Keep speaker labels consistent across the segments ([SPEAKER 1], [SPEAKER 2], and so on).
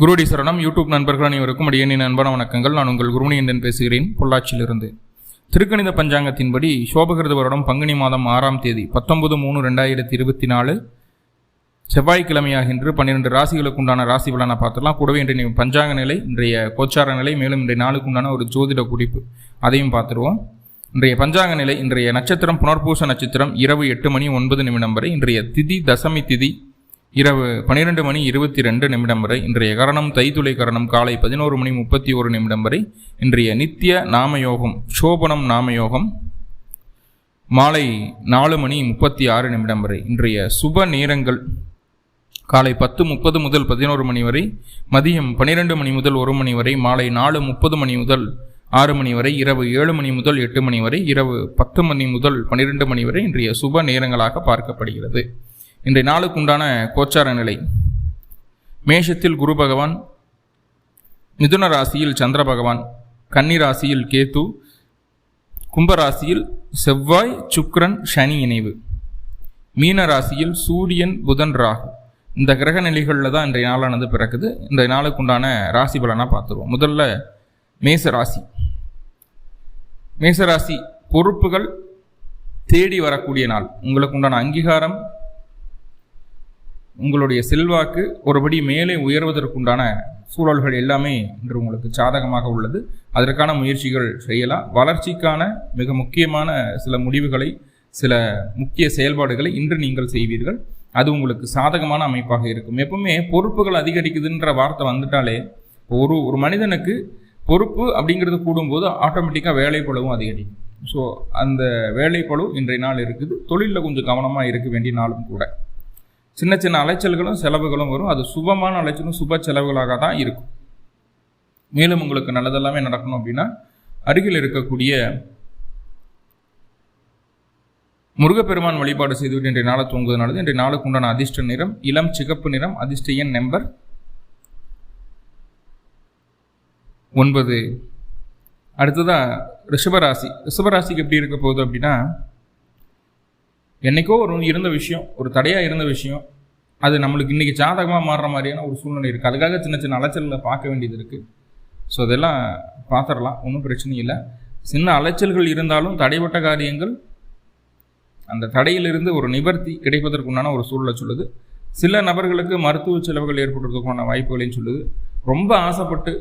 [SPEAKER 1] குருடி சரணம் யூடியூப் நண்பர்கள் அனைவருக்கும் அடியேனின் அன்பான வணக்கங்கள். நான் உங்கள் குருமணியன் பேசுகிறேன், பொள்ளாச்சியிலிருந்து. திருக்கணித பஞ்சாங்கத்தின்படி சோபகிருத வருடம் பங்குனி மாதம் 6ஆம் தேதி 19/3/2024 செவ்வாய்க்கிழமையாகின்று 12 ராசிகளுக்கு உண்டான ராசி பலனை பார்த்துலாம். கூடவே இன்றைய பஞ்சாங்க நிலை, இன்றைய கோச்சார நிலை, மேலும் இன்றைய நாளுக்கு உண்டான ஒரு ஜோதிட குறிப்பு அதையும் பார்த்துருவோம். இன்றைய பஞ்சாங்க நிலை, இன்றைய நட்சத்திரம் புனர்பூச நட்சத்திரம் இரவு 8:09 வரை. இன்றைய திதி தசமி திதி இரவு 12:22 வரை. இன்றைய கரணம் தைத்துளை கரணம் காலை 11:31 வரை. இன்றைய நித்திய நாமயோகம் சோபனம் நாமயோகம் மாலை 4:36 வரை. இன்றைய சுப நேரங்கள் காலை 10:30 முதல் 11 மணி வரை, மதியம் 12 மணி முதல் 1 மணி வரை, மாலை 4:30 மணி முதல் 6 மணி வரை, இரவு 7 மணி முதல் 8 மணி வரை, இரவு 10 மணி முதல் 12 மணி வரை இன்றைய சுப நேரங்களாக பார்க்கப்படுகிறது. இன்றைய நாளுக்கு உண்டான கோச்சார நிலை: மேஷத்தில் குரு பகவான், மிதுன ராசியில் சந்திர பகவான், கன்னி ராசியில் கேது, கும்பராசியில் செவ்வாய் சுக்கிரன் சனி இணைவு, மீன ராசியில் சூரியன் புதன் ராகு. இந்த கிரக நிலைகளில் தான் இன்றைய நாளானது பிறக்குது. இந்த நாளுக்கு உண்டான ராசி பலனாக பார்த்துருவோம். முதல்ல மேசராசி. மேசராசி பொறுப்புகள் தேடி வரக்கூடிய நாள். உங்களுக்கு உண்டான அங்கீகாரம், உங்களுடைய செல்வாக்கு ஒருபடி மேலே உயர்வதற்குண்டான சூழல்கள் எல்லாமே இன்று உங்களுக்கு சாதகமாக உள்ளது. அதற்கான முயற்சிகள் செய்யலாம். வளர்ச்சிக்கான மிக முக்கியமான சில முடிவுகளை, சில முக்கிய செயல்பாடுகளை இன்று நீங்கள் செய்வீர்கள். அது உங்களுக்கு சாதகமான அமைப்பாக இருக்கும். எப்பவுமே பொறுப்புகள் அதிகரிக்குதுன்ற வார்த்தை வந்துட்டாலே ஒரு மனிதனுக்கு பொறுப்பு அப்படிங்கிறது கூடும்போது ஆட்டோமேட்டிக்காக வேலைப்பளவும் அதிகரிக்கும். ஸோ அந்த வேலைப்பளு இன்றைய நாள் இருக்குது. தொழிலில் கொஞ்சம் கவனமாக இருக்க வேண்டிய நாளும் கூட. சின்ன சின்ன அலைச்சல்களும் செலவுகளும் வரும். அது சுபமான அலைச்சலும் சுப செலவுகளாக தான் இருக்கும். மேலும் உங்களுக்கு நல்லதெல்லாமே நடக்கணும் அப்படின்னா அருகில் இருக்கக்கூடிய முருகப்பெருமான் வழிபாடு செய்துவிட்டு இன்றைய நாளை தூங்குவதனால இன்றைய நாளுக்கு உண்டான அதிர்ஷ்ட நிறம் இளம் சிகப்பு நிறம், அதிர்ஷ்ட எண் நம்பர் 9. அடுத்ததா ரிஷபராசி. ரிஷபராசிக்கு எப்படி இருக்க போகுது அப்படின்னா, என்னைக்கோ இருந்த விஷயம், ஒரு தடையாக இருந்த விஷயம், அது நம்மளுக்கு இன்றைக்கி சாதகமாக மாறுற மாதிரியான ஒரு சூழ்நிலை இருக்குது. அதுக்காக சின்ன சின்ன அலைச்சலில் பார்க்க வேண்டியது இருக்குது. ஸோ அதெல்லாம் பார்த்துடலாம், ஒன்றும் பிரச்சனை இல்லை. சின்ன அலைச்சல்கள் இருந்தாலும் தடைப்பட்ட காரியங்கள், அந்த தடையிலிருந்து ஒரு நிவர்த்தி கிடைப்பதற்குண்டான ஒரு சூழலை சொல்லுது. சில நபர்களுக்கு மருத்துவ செலவுகள் ஏற்படுறதுக்கான வாய்ப்புகளையும் சொல்லுது. ரொம்ப ஆசைப்பட்டு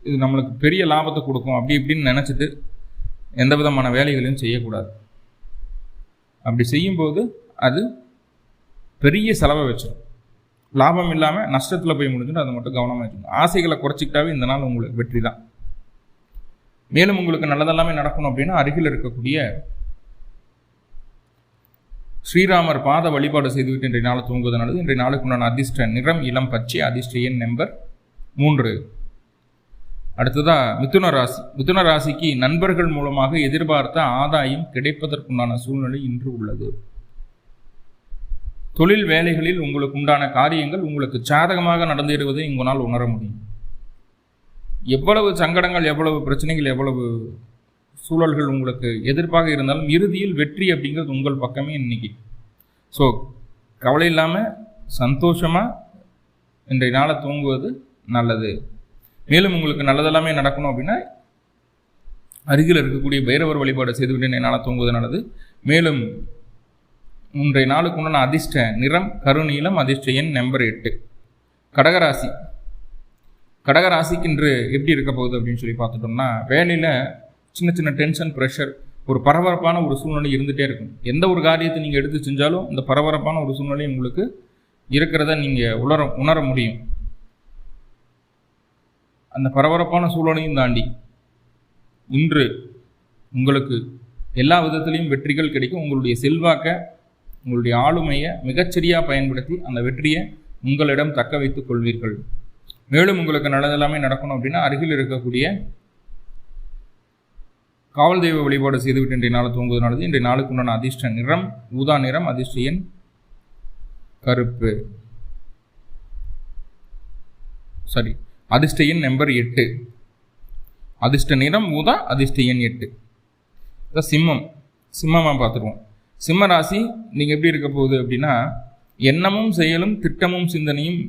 [SPEAKER 1] இது நம்மளுக்கு பெரிய லாபத்தை கொடுக்கும் அப்படி இப்படின்னு நினச்சிட்டு எந்த விதமான வேலைகளையும் செய்யக்கூடாது. அப்படி செய்யும்போது அது பெரிய செலவை வச்சிடும். லாபம் இல்லாமல் நஷ்டத்தில் போய் முடிஞ்சுட்டு அதை மட்டும் கவனமாக வச்சுக்கணும். ஆசைகளை குறைச்சிக்கிட்டாவே இந்த நாள் உங்களுக்கு வெற்றி தான். மேலும் உங்களுக்கு நல்லதெல்லாமே நடக்கணும் அப்படின்னா அருகில் இருக்கக்கூடிய ஸ்ரீராமர் பாத வழிபாடு செய்துவிட்டு இன்றைய நாளை தூங்குவதனால இன்றைய நாளுக்கு உண்டான அதிர்ஷ்ட நிறம் இளம் பச்சை, அதிர்ஷ்ட எண் நம்பர் 3. அடுத்ததா மிதுன ராசி. மிதுன ராசிக்கு நண்பர்கள் மூலமாக எதிர்பார்த்த ஆதாயம் கிடைப்பதற்குண்டான சூழ்நிலை இன்று உள்ளது. தொழில் வேலைகளில் உங்களுக்கு உண்டான காரியங்கள் உங்களுக்கு சாதகமாக நடந்தேறுவதை உங்களால் உணர முடியும். எவ்வளவு சங்கடங்கள், எவ்வளவு பிரச்சனைகள், எவ்வளவு சூழல்கள் உங்களுக்கு எதிர்ப்பாக இருந்தாலும் இறுதியில் வெற்றி அப்படிங்கிறது உங்கள் பக்கமே இன்னைக்கு. ஸோ கவலை இல்லாமல் சந்தோஷமாக இன்றைய நாளை தூங்குவது நல்லது. மேலும் உங்களுக்கு நல்லதெல்லாமே நடக்கணும் அப்படின்னா அருகில் இருக்கக்கூடிய பைரவர் வழிபாடு செய்துவிட்டு இன்றைய நாளை தூங்குவது நல்லது. மேலும் இன்றைய நாளுக்கு உண்டான அதிர்ஷ்ட நிறம் கருநீலம், அதிர்ஷ்ட எண் நம்பர் 8. கடகராசி. கடகராசிக்கு இன்று எப்படி இருக்க போகுது அப்படின்னு சொல்லி பார்த்துட்டோம்னா, வேலையில் சின்ன சின்ன டென்ஷன், ப்ரெஷர், ஒரு பரபரப்பான ஒரு சூழ்நிலை இருந்துகிட்டே இருக்கும். எந்த ஒரு காரியத்தை நீங்கள் எடுத்து செஞ்சாலும் இந்த பரபரப்பான ஒரு சூழ்நிலை உங்களுக்கு இருக்கிறத நீங்கள் உணர முடியும். அந்த பரபரப்பான சூழலையும் தாண்டி இன்று உங்களுக்கு எல்லா விதத்திலையும் வெற்றிகள் கிடைக்கும். உங்களுடைய செல்வாக்கை, உங்களுடைய ஆளுமையை மிகச்சரியாக பயன்படுத்தி அந்த வெற்றியை உங்களிடம் தக்க வைத்துக் கொள்வீர்கள். மேலும் உங்களுக்கு நல்லதெல்லாமே நடக்கணும் அப்படின்னா அருகில் இருக்கக்கூடிய காவல் தெய்வ வழிபாடு செய்துவிட்டு இன்றைய நாளை தூங்குவதனால இன்றைய நாளுக்கு உண்டான அதிர்ஷ்ட நிறம் ஊதா நிறம், அதிர்ஷ்ட எண் கருப்பு, அதிர்ஷ்ட எண் நம்பர் 8. அதிர்ஷ்ட நிறம் ஊதா, அதிர்ஷ்ட எண் 8. சிம்மமாக பார்த்துருவோம். சிம்ம ராசி நீங்கள் எப்படி இருக்க போகுது அப்படின்னா, எண்ணமும் செயலும் திட்டமும் சிந்தனையும்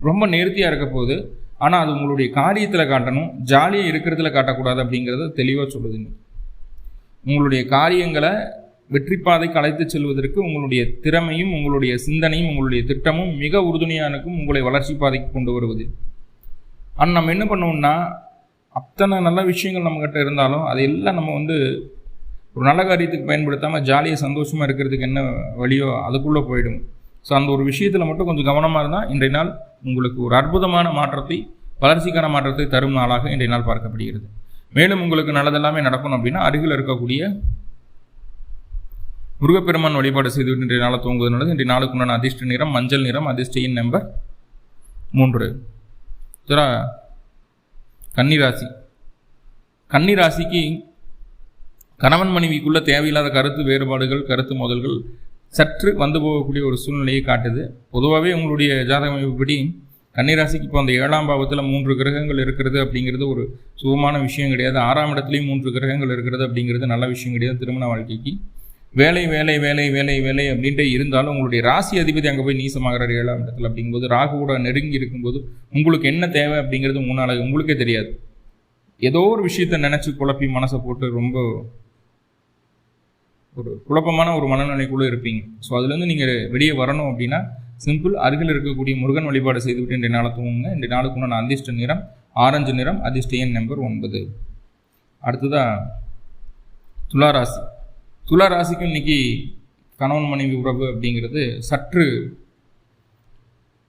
[SPEAKER 1] ரொம்ப நேர்த்தியாக இருக்க போகுது. ஆனால் அது உங்களுடைய காரியத்தில் காட்டணும், ஜாலியாக இருக்கிறதுல காட்டக்கூடாது அப்படிங்கிறத தெளிவாக சொல்லுதுங்க. உங்களுடைய காரியங்களை வெற்றி பாதைக்கு அழைத்து செல்வதற்கு உங்களுடைய திறமையும் உங்களுடைய சிந்தனையும் உங்களுடைய திட்டமும் மிக உறுதுணையாக இருக்கும் உங்களை வளர்ச்சி பாதைக்கு கொண்டு வருவது. ஆனால் நம்ம என்ன பண்ணுவோம்னா, அத்தனை நல்ல விஷயங்கள் நம்மக்கிட்ட இருந்தாலும் அதையெல்லாம் நம்ம ஒரு நல்ல காரியத்துக்கு பயன்படுத்தாமல் ஜாலியாக சந்தோஷமாக இருக்கிறதுக்கு என்ன வழியோ அதுக்குள்ளே போயிடும். ஸோ அந்த ஒரு விஷயத்தில் மட்டும் கொஞ்சம் கவனமாக இருந்தால் இன்றைய நாள் உங்களுக்கு ஒரு அற்புதமான மாற்றத்தை, வளர்ச்சிக்கான மாற்றத்தை தரும் நாளாக இன்றைய நாள் பார்க்கப்படுகிறது. மேலும் உங்களுக்கு நல்லதெல்லாமே நடக்கணும் அப்படின்னா அருகில் இருக்கக்கூடிய முருகப்பெருமான் வழிபாடு செய்துவிட்டு இன்றைய நாளை தூங்குவது நல்லது. இன்றைய நாளுக்கு உண்டான அதிர்ஷ்ட நிறம் மஞ்சள் நிறம், அதிர்ஷ்ட எண் நம்பர் 3. கன்னிராசி. கன்னிராசிக்கு கணவன் மனைவிக்குள்ள தேவையில்லாத கருத்து வேறுபாடுகள், கருத்து மோதல்கள் சற்று வந்து போகக்கூடிய ஒரு சூழ்நிலையை காட்டுது. பொதுவாகவே உங்களுடைய ஜாதக அமைப்புப்படி கன்னிராசிக்கு இப்போ அந்த 7ஆம் பாவத்தில் 3 கிரகங்கள் இருக்கிறது அப்படிங்கிறது ஒரு சுகமான விஷயம் கிடையாது. 6ஆம் இடத்துலையும் 3 கிரகங்கள் இருக்கிறது அப்படிங்கிறது நல்ல விஷயம் கிடையாது திருமண வாழ்க்கைக்கு. வேலை வேலை வேலை வேலை வேலை அப்படின்ட்டு இருந்தாலும் உங்களுடைய ராசி அதிபதி அங்கே போய் நீசமாகிறார் 7ஆம் இடத்துல அப்படிங்கும்போது, ராகுவோட நெருங்கி இருக்கும்போது உங்களுக்கு என்ன தேவை அப்படிங்கிறது முன்னால் உங்களுக்கே தெரியாது. ஏதோ ஒரு விஷயத்தை நினச்சி குழப்பி மனசை போட்டு ரொம்ப ஒரு குழப்பமான ஒரு மனநிலைக்குள்ளே இருப்பீங்க. ஸோ அதுலேருந்து நீங்கள் வெளியே வரணும் அப்படின்னா சிம்பிள், அருகில் இருக்கக்கூடிய முருகன் வழிபாடு செய்துவிட்டு இன்றைய நாளை தூங்குங்க. இன்றைய நாளுக்கு உண்டான அதிர்ஷ்ட நிறம் ஆரஞ்சு நிறம், அதிர்ஷ்ட எண் நம்பர் 9. அடுத்ததாக துளாராசி. துளாராசிக்கும் இன்னைக்கு கணவன் மனைவி உறவு அப்படிங்கிறது சற்று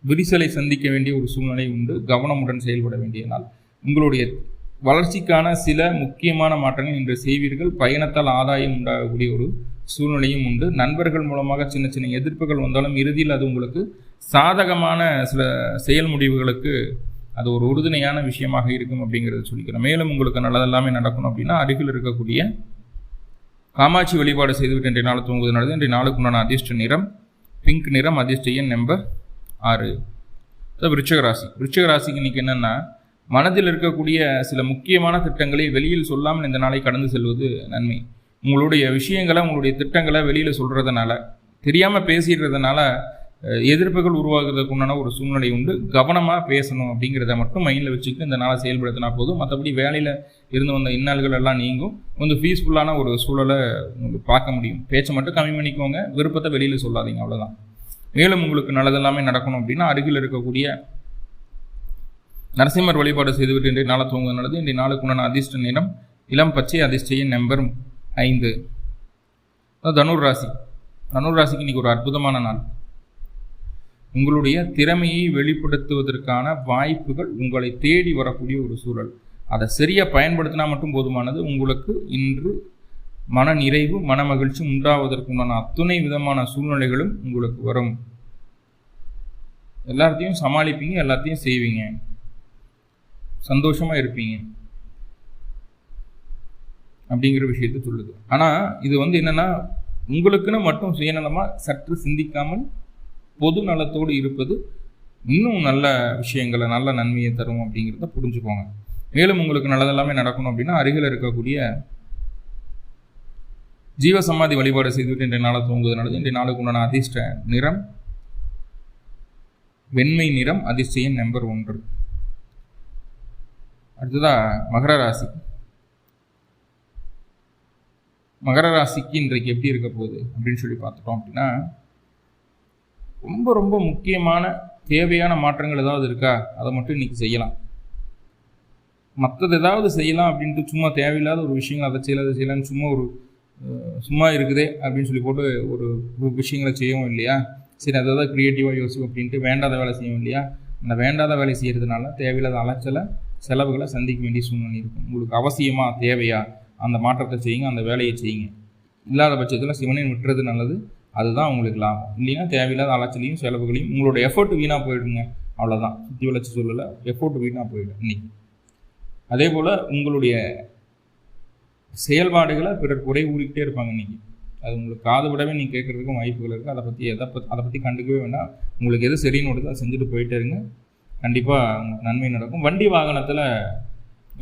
[SPEAKER 1] விரிசலை சந்திக்க வேண்டிய ஒரு சூழ்நிலை உண்டு. கவனமுடன் செயல்பட வேண்டிய நாள். உங்களுடைய வளர்ச்சிக்கான சில முக்கியமான மாற்றங்கள் இன்று செய்வீர்கள். பயணத்தால் ஆதாயம் உண்டாகக்கூடிய ஒரு சூழ்நிலையும் உண்டு. நண்பர்கள் மூலமாக சின்ன சின்ன எதிர்ப்புகள் வந்தாலும் இறுதியில் அது உங்களுக்கு சாதகமான சில செயல் முடிவுகளுக்கு அது ஒரு உறுதுணையான விஷயமாக இருக்கும் அப்படிங்கிறத சொல்லிக்கிறேன். மேலும் உங்களுக்கு நல்லதெல்லாமே நடக்கணும் அப்படின்னா அருகில் இருக்கக்கூடிய காமாட்சி வழிபாடு செய்துவிட்டு இன்றைய நாள் தூங்குவது நல்லது. இன்றைய நாளுக்கு உண்டான அதிர்ஷ்ட நிறம் பிங்க் நிறம், அதிர்ஷ்ட எண் நம்பர் 6. விருச்சிகராசி. விருச்சிகராசிக்கு இன்னைக்கு என்னென்னா, மனதில் இருக்கக்கூடிய சில முக்கியமான திட்டங்களை வெளியில் சொல்லாமல் இந்த நாளை கடந்து செல்வது நன்மை. உங்களுடைய விஷயங்களை, உங்களுடைய திட்டங்களை வெளியில் சொல்கிறதுனால, தெரியாமல் பேசிடுறதுனால எதிர்ப்புகள் உருவாகிறதுக்கு உண்டான ஒரு சூழ்நிலை உண்டு. கவனமாக பேசணும் அப்படிங்கிறத மட்டும் மைண்டில் வச்சுக்கிட்டு இந்த நாளை செயல்படுத்தினா போதும். மற்றபடி வேலையில் இருந்து வந்த இன்னல்கள் எல்லாம் நீங்கும். கொஞ்சம் பீஸ்ஃபுல்லான ஒரு சூழலை உங்களுக்கு பார்க்க முடியும். பேச்சை மட்டும் கம்மி பண்ணிக்கோங்க, விருப்பத்தை வெளியில் சொல்லாதீங்க, அவ்வளோதான். மேலும் உங்களுக்கு நல்லதெல்லாமே நடக்கணும் அப்படின்னா அருகில் இருக்கக்கூடிய நரசிம்மர் வழிபாடு செய்துவிட்டு இன்றைய நாளை தூங்குவது நல்லது. இன்றைய நாளுக்கு உண்டான அதிர்ஷ்ட நிறம் இளம் பச்சை, அதிர்ஷ்ட எண் நம்பர் 5. தனுர் ராசி. தனுர் ராசிக்கு இன்னைக்கு ஒரு அற்புதமான நாள். உங்களுடைய திறமையை வெளிப்படுத்துவதற்கான வாய்ப்புகள் உங்களை தேடி வரக்கூடிய ஒரு சூழல். அதை சரியாக பயன்படுத்தினா மட்டும் போதுமானது. உங்களுக்கு இன்று மன நிறைவு, மன மகிழ்ச்சி உண்டாவதற்கு உண்டான அத்துணை விதமான சூழ்நிலைகளும் உங்களுக்கு வரும். எல்லாத்தையும் சமாளிப்பீங்க, எல்லாத்தையும் செய்வீங்க, சந்தோஷமாக இருப்பீங்க அப்படிங்கிற விஷயத்தை சொல்லுது. ஆனால் இது என்னென்னா, உங்களுக்குன்னு மட்டும் சுயநலமாக சற்று சிந்திக்காமல் பொது நலத்தோடு இருப்பது இன்னும் நல்ல விஷயங்களை, நல்ல நன்மையை தரும் அப்படிங்கிறத புரிஞ்சுக்கோங்க. மேலும் உங்களுக்கு நல்லதெல்லாமே நடக்கணும் அப்படின்னா அருகில் இருக்கக்கூடிய ஜீவசமாதி வழிபாடு செய்துவிட்டு இன்றைய நாளை தூங்குவது நல்லது. இன்றைய நாளுக்கு உண்டான அதிர்ஷ்ட நிறம் வெண்மை நிறம், அதிர்ஷ்ட எண் நம்பர் 1. அடுத்ததாக மகர ராசி. மகர ராசிக்கு இன்றைக்கு எப்படி இருக்க போகுது அப்படின்னு சொல்லி பார்த்துட்டோம் அப்படின்னா, ரொம்ப ரொம்ப முக்கியமான தேவையான மாற்றங்கள் ஏதாவது இருக்கா, அதை மட்டும் இன்னைக்கு செய்யலாம். மற்றது ஏதாவது செய்யலாம் அப்படின்ட்டு சும்மா தேவையில்லாத ஒரு விஷயங்கள் அதை செய்யலாம்னு சும்மா இருக்குதே அப்படின்னு சொல்லி போட்டு ஒரு விஷயங்களை செய்யவும் இல்லையா. சரி, அதாவது க்ரியேட்டிவாக யோசிக்கும் அப்படின்ட்டு வேண்டாத வேலை செய்யவும் இல்லையா. அந்த வேண்டாத வேலை செய்கிறதுனால தேவையில்லாத அலைச்சலை, செலவுகளை சந்திக்க வேண்டிய சூழ்நிலை இருக்கும். உங்களுக்கு அவசியமாக தேவையா அந்த மாற்றத்தை செய்யுங்க, அந்த வேலையை செய்யுங்க. இல்லாத பட்சத்தில் சிவனையும் விட்டுறது நல்லது. அதுதான் உங்களுக்கு லாபம். இல்லைன்னா தேவையில்லாத அலைச்சலையும் செலவுகளையும் உங்களோட எஃபோர்ட் வீணாக போயிடுங்க, அவ்வளோதான். சுற்றி வளர்ச்சி சொல்லலை, எஃபோர்ட் வீணாக போயிடும் இன்னைக்கு. அதே போல் உங்களுடைய செயல்பாடுகளை பிறர் குறை ஊறிக்கிட்டே இருப்பாங்க இன்னைக்கு. அது உங்களுக்கு காது விடவே நீங்கள் கேட்குறதுக்கும் வாய்ப்புகள் இருக்குது. அதை பற்றி கண்டுக்கவே வேண்டாம். உங்களுக்கு எது சரின்னு கொடுத்து அதை செஞ்சுட்டு போயிட்டே இருங்க. கண்டிப்பாக உங்களுக்கு நன்மை நடக்கும். வண்டி வாகனத்தில்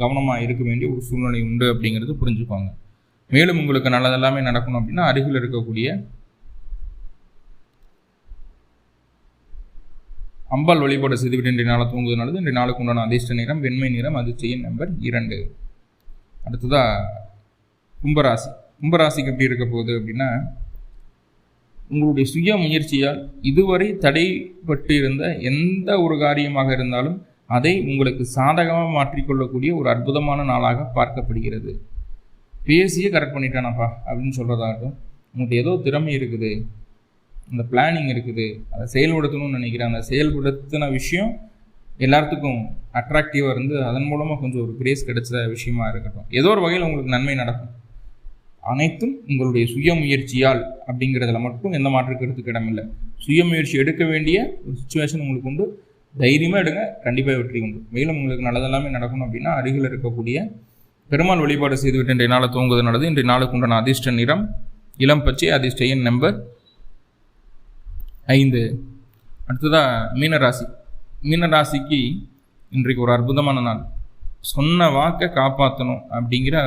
[SPEAKER 1] கவனமாக இருக்க வேண்டிய ஒரு சூழ்நிலை உண்டு அப்படிங்கிறது புரிஞ்சுக்கோங்க. மேலும் உங்களுக்கு நல்லதெல்லாமே நடக்கணும் அப்படின்னா அருகில் இருக்கக்கூடிய அம்பாள் வழிபாடு செய்துவிட்டு இன்றைய நாளை தூங்குவது நல்லது. இன்றைய நாளுக்கு உண்டான அதிர்ஷ்ட நிறம் வெண்மை நிறம், அதிர்ஷ்ட நம்பர் 2. அடுத்ததா கும்பராசி. கும்பராசிக்கு எப்படி இருக்க போகுது அப்படின்னா, உங்களுடைய சுய முயற்சியால் இதுவரை தடைப்பட்டு இருந்த எந்த ஒரு காரியமாக இருந்தாலும் அதை உங்களுக்கு சாதகமாக மாற்றிக்கொள்ளக்கூடிய ஒரு அற்புதமான நாளாக பார்க்கப்படுகிறது. பேசியே கரெக்ட் பண்ணிட்டானப்பா அப்படின்னு சொல்கிறதாகட்டும், உங்களுக்கு ஏதோ திறமை இருக்குது, அந்த பிளானிங் இருக்குது, அதை செயல்படுத்தணும்னு நினைக்கிறேன், அந்த செயல்படுத்தின விஷயம் எல்லாத்துக்கும் அட்ராக்டிவாக இருந்து அதன் மூலமாக கொஞ்சம் ஒரு கிரேஸ் கிடைச்ச விஷயமா இருக்கட்டும், ஏதோ ஒரு வகையில் உங்களுக்கு நன்மை நடக்கும். அனைத்தும் உங்களுடைய சுய முயற்சியால் அப்படிங்கிறதுல மட்டும் எந்த மாற்றுக்கிறதுக்கு இடமில்லை. சுய முயற்சி எடுக்க வேண்டிய ஒரு சுச்சுவேஷன் உங்களுக்கு உண்டு. தைரியமாக எடுங்க, கண்டிப்பாக வெற்றி உண்டு. மேலும் உங்களுக்கு நல்லதெல்லாமே நடக்கணும் அப்படின்னா அருகில் இருக்கக்கூடிய பெருமாள் வழிபாடு செய்துவிட்டு இன்றைய நாளை தூங்குவது நல்லது. இன்றைய நாளுக்கு உண்டான அதிர்ஷ்ட நிறம் இளம் பச்சை, அதிர்ஷ்ட நம்பர் 5. அடுத்ததாக மீனராசி. மீனராசிக்கு இன்றைக்கு ஒரு அற்புதமான நாள். சொன்ன வாக்கை காப்பாற்றணும் அப்படிங்கிற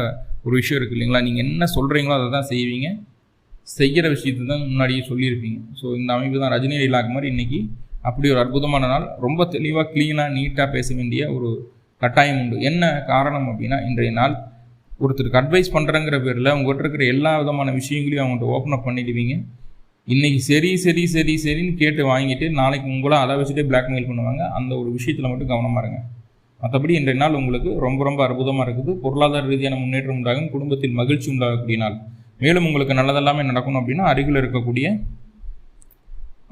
[SPEAKER 1] ஒரு விஷயம் இருக்குது இல்லைங்களா. நீங்கள் என்ன சொல்கிறீங்களோ அதை தான் செய்வீங்க, செய்கிற விஷயத்தை தான் முன்னாடியே சொல்லியிருப்பீங்க. ஸோ இந்த அமைப்பு தான் ரஜினி டைலாக் மாதிரி இன்றைக்கி அப்படி ஒரு அற்புதமான நாள். ரொம்ப தெளிவாக க்ளீனாக நீட்டாக பேச வேண்டிய ஒரு கட்டாயம் உண்டு. என்ன காரணம் அப்படின்னா, இன்றைய நாள் ஒருத்தருக்கு அட்வைஸ் பண்ணுறங்கிற பேரில் உங்கள்கிட்ட இருக்கிற எல்லா விதமான விஷயங்களையும் அவங்கள்ட்ட ஓப்பன் அப் பண்ணிடுவீங்க. இன்றைக்கி சரி சரி சரி சரின்னு கேட்டு வாங்கிட்டு நாளைக்கு உங்களை அதை வச்சுட்டே பிளாக்மெயில் பண்ணுவாங்க. அந்த ஒரு விஷயத்தில் மட்டும் கவனமாக இருங்க. மற்றபடி இன்றைய நாள் உங்களுக்கு ரொம்ப ரொம்ப அற்புதமாக இருக்குது. பொருளாதார ரீதியான முன்னேற்றம் உண்டாகும், குடும்பத்தில் மகிழ்ச்சி உண்டாகக்கூடிய நாள். மேலும் உங்களுக்கு நல்லதெல்லாமே நடக்கணும் அப்படின்னா அருகில் இருக்கக்கூடிய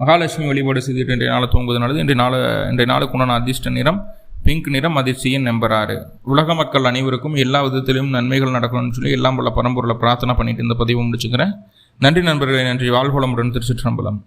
[SPEAKER 1] மகாலட்சுமி வழிபாடு செய்துட்டு இன்றைய நாளை தூங்குவது நல்லது. இன்றைய நாளுக்கு உண்டான அதிர்ஷ்ட நிறம் பிங்க் நிறம், அதிர்ஷ்ட நம்பர் 6. உலக மக்கள் அனைவருக்கும் எல்லா விதத்திலும் நன்மைகள் நடக்கணும்னு சொல்லி எல்லாம் உள்ள பரம்பொருளை பிரார்த்தனை பண்ணிட்டு இந்த பதிவை முடிச்சுக்கிறேன். நன்றி நண்பர்களே, நன்றி. வாழ்வளமுடன். திருச்சிற்றம்பலம்.